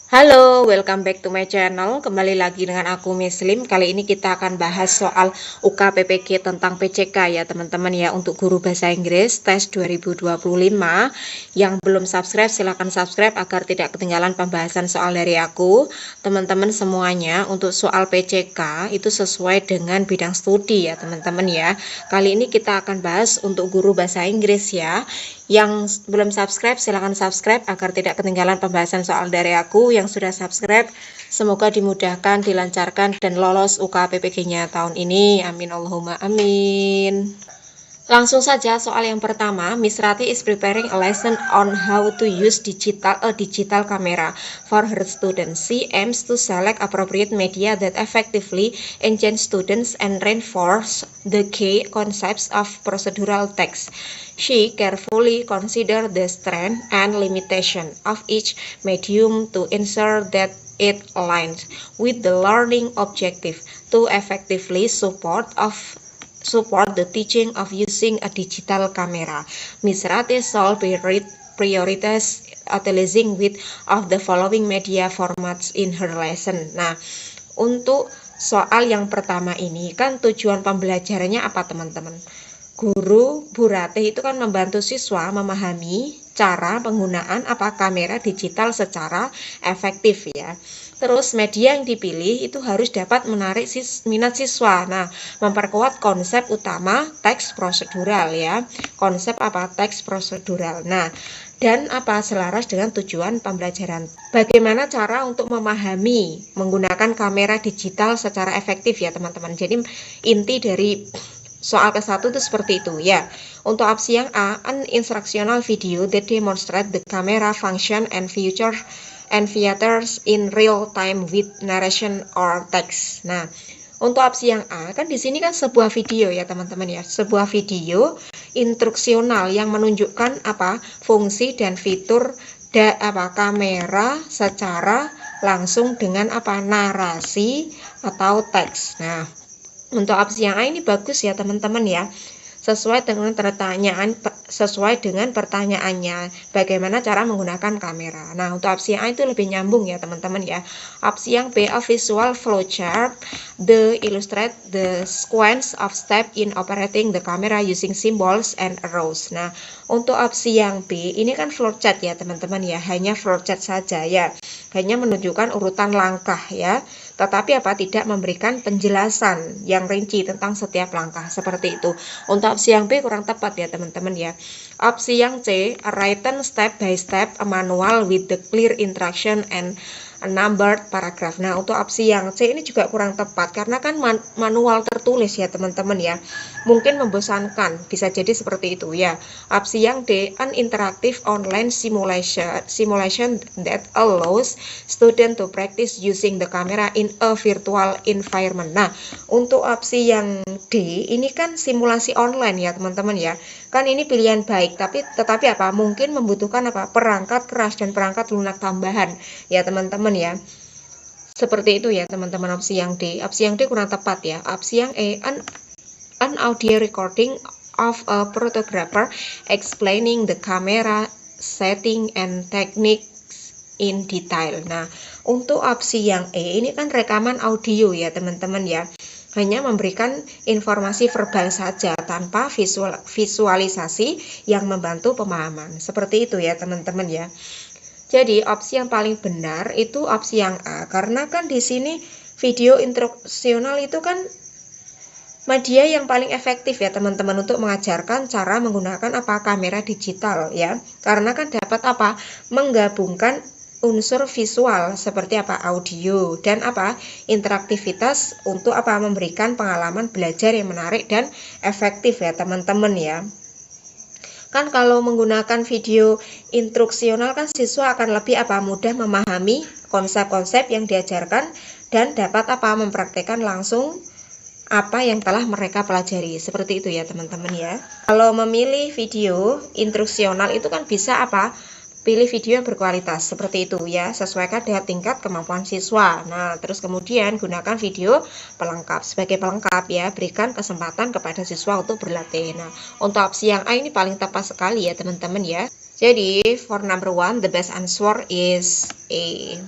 Halo, welcome back to my channel. Kembali lagi dengan aku Muslim. Kali ini kita akan bahas soal UKPPG tentang PCK ya teman-teman ya, untuk guru bahasa Inggris tes 2025. Yang belum subscribe silahkan subscribe agar tidak ketinggalan pembahasan soal dari aku. Teman-teman semuanya, untuk soal PCK itu sesuai dengan bidang studi ya teman-teman ya. Kali ini kita akan bahas untuk guru bahasa Inggris ya. Yang belum subscribe silahkan subscribe agar tidak ketinggalan pembahasan soal dari aku. Yang sudah subscribe semoga dimudahkan, dilancarkan, dan lolos UKPPG-nya tahun ini. Amin Allahumma amin. Langsung saja soal yang pertama. Miss Rati is preparing a lesson on how to use digital camera for her students. She aims to select appropriate media that effectively engage students and reinforce the key concepts of procedural text. She carefully considers the strength and limitation of each medium to ensure that it aligns with the learning objective to effectively support the teaching of using a digital camera. Miss Rati shall prioritize utilizing with of the following media formats in her lesson. Nah, untuk soal yang pertama ini kan tujuan pembelajarannya apa teman-teman? Guru Bu Rati itu kan membantu siswa memahami cara penggunaan kamera digital secara efektif ya. Terus media yang dipilih itu harus dapat menarik minat siswa. Nah, memperkuat konsep utama teks prosedural ya. Konsep teks prosedural. Nah, dan selaras dengan tujuan pembelajaran. Bagaimana cara untuk memahami menggunakan kamera digital secara efektif ya teman-teman. Jadi inti dari soal ke-1 itu seperti itu ya. Untuk opsi yang A, an instructional video that demonstrate the camera function and features in real time with narration or text. Nah, untuk opsi yang A kan di sini kan sebuah video ya teman-teman ya, sebuah video instruksional yang menunjukkan fungsi dan fitur kamera secara langsung dengan narasi atau teks. Nah, untuk opsi yang A ini bagus ya teman-teman ya. Sesuai dengan pertanyaannya, bagaimana cara menggunakan kamera. Nah, untuk opsi yang A itu lebih nyambung ya teman-teman ya. Opsi yang B, a visual flowchart the illustrate the sequence of step in operating the camera using symbols and arrows. Nah, untuk opsi yang B ini kan flowchart ya teman-teman ya, hanya flowchart saja ya, hanya menunjukkan urutan langkah ya, tetapi tidak memberikan penjelasan yang rinci tentang setiap langkah seperti itu. Untuk opsi yang B kurang tepat ya teman-teman ya. Opsi yang C, a written step by step a manual with the clear instruction and a numbered paragraph. Nah, untuk opsi yang C ini juga kurang tepat karena kan manual tertulis ya teman-teman ya. Mungkin membosankan, bisa jadi seperti itu ya. Opsi yang D, an interactive online simulation that allows student to practice using the camera in a virtual environment. Nah, untuk opsi yang D ini kan simulasi online ya teman-teman ya. Kan ini pilihan baik, tetapi mungkin membutuhkan perangkat keras dan perangkat lunak tambahan ya teman-teman ya. Seperti itu ya teman-teman opsi yang D. Opsi yang D kurang tepat ya. Opsi yang E, an audio recording of a photographer explaining the camera setting and techniques in detail. Nah, untuk opsi yang E ini kan rekaman audio ya teman-teman ya. Hanya memberikan informasi verbal saja tanpa visualisasi yang membantu pemahaman. Seperti itu ya teman-teman ya. Jadi opsi yang paling benar itu opsi yang A, karena kan di sini video instruksional itu kan media yang paling efektif ya teman-teman untuk mengajarkan cara menggunakan kamera digital ya. Karena kan dapat menggabungkan unsur visual seperti audio dan interaktivitas untuk memberikan pengalaman belajar yang menarik dan efektif ya teman-teman ya. Kan kalau menggunakan video instruksional kan siswa akan lebih mudah memahami konsep-konsep yang diajarkan dan dapat mempraktekkan langsung yang telah mereka pelajari. Seperti itu ya teman-teman ya. Kalau memilih video instruksional itu kan bisa pilih video yang berkualitas seperti itu ya, sesuaikan dengan tingkat kemampuan siswa. Nah, terus kemudian gunakan video pelengkap sebagai pelengkap ya, berikan kesempatan kepada siswa untuk berlatih. Nah, untuk opsi yang A ini paling tepat sekali ya teman-teman ya. Jadi for number 1 the best answer is A.